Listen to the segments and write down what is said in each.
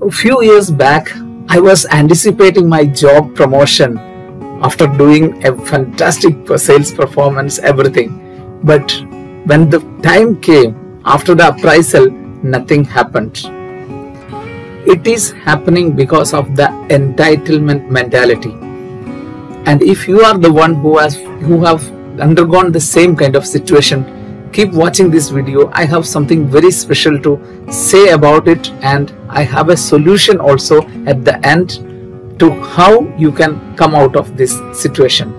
A few years back, I was anticipating my job promotion after doing a fantastic sales performance, everything. But when the time came after the appraisal, nothing happened. It is happening because of the entitlement mentality. And if you are the one who have undergone the same kind of situation, keep watching this video. I have something very special to say about it, and I have a solution also at the end to how you can come out of this situation.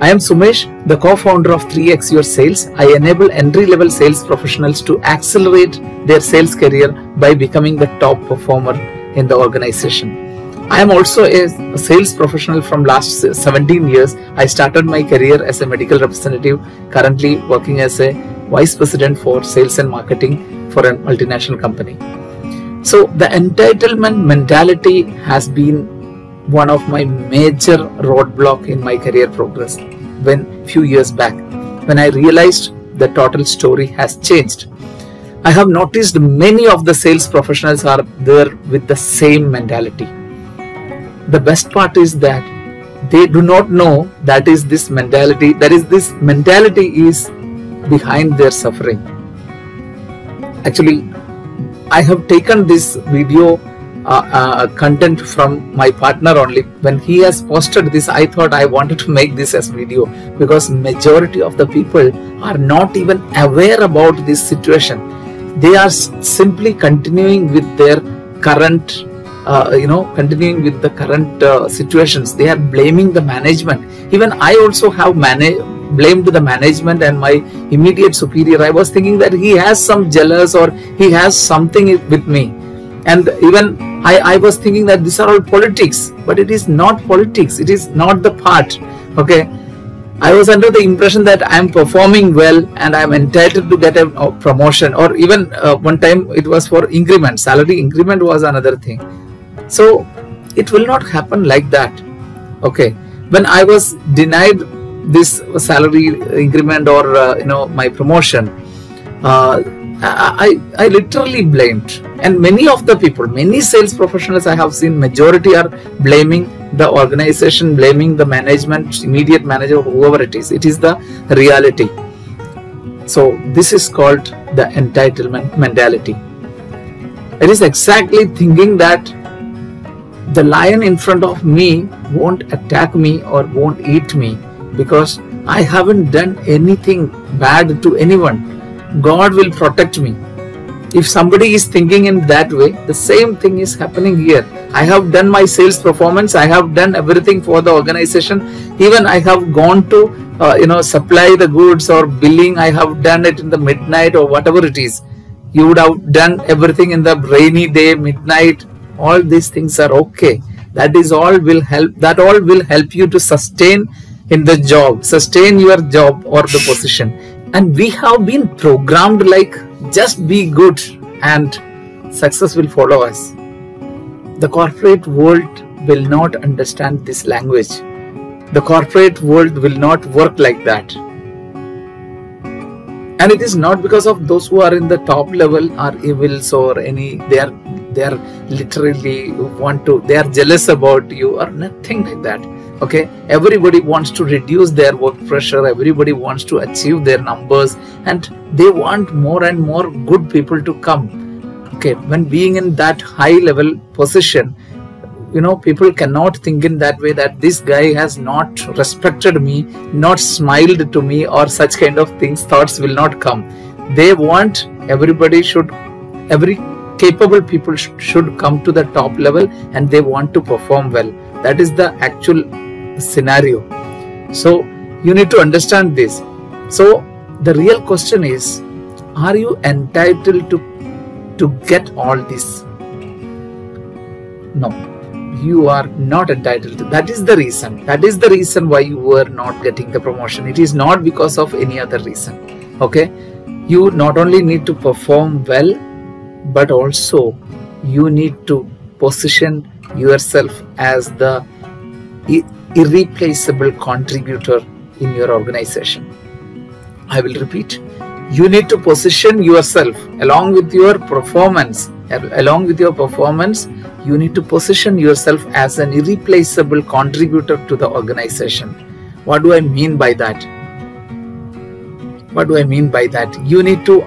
I am Sumesh, the co-founder of 3x Your Sales. I enable entry-level sales professionals to accelerate their sales career by becoming the top performer in the organization. I am also a sales professional from last 17 years. I started my career as a medical representative, currently working as a vice president for sales and marketing for a multinational company. So the entitlement mentality has been one of my major roadblock in my career progress. When few years back, when I realized the total story has changed, I have noticed many of the sales professionals are there with the same mentality. The best part is that they do not know that is this mentality. This mentality is behind their suffering. Actually, I have taken this video content from my partner only. When he has posted this, I thought I wanted to make this as video, because majority of the people are not even aware about this situation. They are simply continuing with their current continuing with the current situations. They are blaming the management. Even I also have blamed the management and my immediate superior. I was thinking that he has some jealous or he has something with me. And even I was thinking that these are all politics, but it is not politics. It is not the part. Okay. I was under the impression that I am performing well and I am entitled to get a promotion, or even one time it was for increment. Salary increment was another thing. So it will not happen like that. Okay. When I was denied this salary increment or my promotion, I literally blamed. And many of the people, many sales professionals I have seen, majority are blaming the organization, blaming the management, immediate manager, whoever it is. It is the reality. So this is called the entitlement mentality. It is exactly thinking that the lion in front of me won't attack me or won't eat me because I haven't done anything bad to anyone. God will protect me. If somebody is thinking in that way, the same thing is happening here. I have done my sales performance. I have done everything for the organization. Even I have gone to, supply the goods or billing. I have done it in the midnight or whatever it is. You would have done everything in the rainy day, midnight. All these things are okay. That all will help you to sustain in the job, sustain your job or the position. And we have been programmed like, just be good and success will follow us. The corporate world will not understand this language. The corporate world will not work like that. And it is not because of those who are in the top level are evils or any, they are literally they are jealous about you or nothing like that. Okay, everybody wants to reduce their work pressure. Everybody wants to achieve their numbers, and they want more and more good people to come. Okay, when being in that high level position, people cannot think in that way that this guy has not respected me, not smiled to me, or such kind of things. Thoughts will not come. They want every capable people should come to the top level, and they want to perform well. That is the actual scenario. So you need to understand this. So the real question is, are you entitled to get all this? No, you are not entitled to. That is the reason. That is the reason why you were not getting the promotion. It is not because of any other reason. Okay, you not only need to perform well, but also you need to position yourself as the irreplaceable contributor in your organization. I will repeat. You need to position yourself along with your performance. You need to position yourself as an irreplaceable contributor to the organization. What do I mean by that? You need to,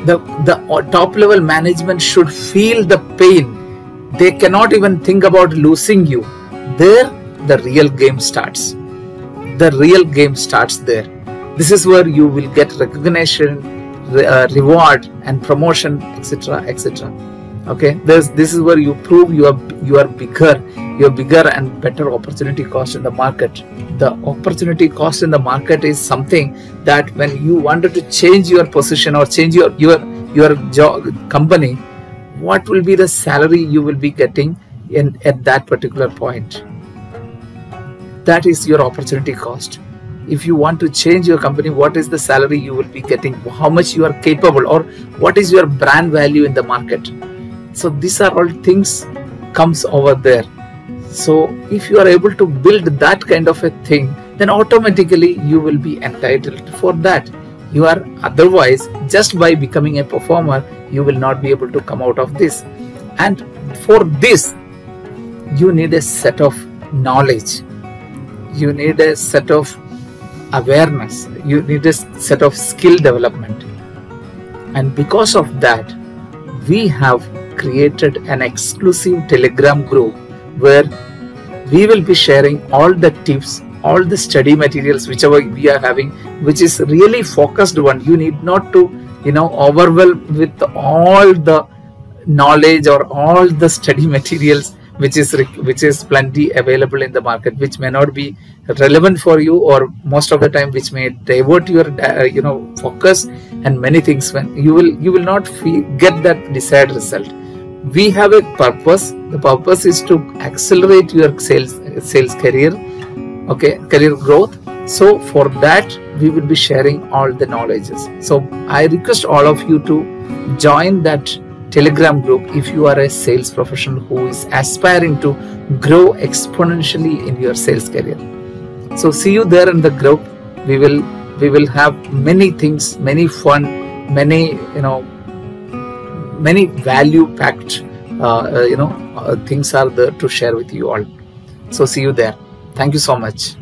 the top level management should feel the pain. They cannot even think about losing you. There, the real game starts. There. This is where you will get recognition, reward, and promotion, etc., etc. Okay, this is where you prove you are bigger and better opportunity cost in the market. The opportunity cost in the market is something that when you wanted to change your position or change your job company, what will be the salary you will be getting at that particular point? That is your opportunity cost. If you want to change your company, what is the salary you will be getting? How much you are capable, or what is your brand value in the market? So these are all things comes over there. So if you are able to build that kind of a thing, then automatically you will be entitled for that. You are otherwise, just by becoming a performer, you will not be able to come out of this. And for this, you need a set of knowledge. You need a set of awareness. You need a set of skill development. And because of that, we have created an exclusive Telegram group where we will be sharing all the tips, all the study materials, whichever we are having, which is really focused one. You need not to, overwhelm with all the knowledge or all the study materials which is plenty available in the market, which may not be relevant for you, or most of the time which may divert your focus and many things. When you will not get that desired result. We have a purpose. The purpose is to accelerate your sales career, career growth. So for that, we will be sharing all the knowledges. So I request all of you to join that Telegram group if you are a sales professional who is aspiring to grow exponentially in your sales career. So see you there in the group. We will have many things, many fun, many value packed things are there to share with you all. So see you there. Thank you so much.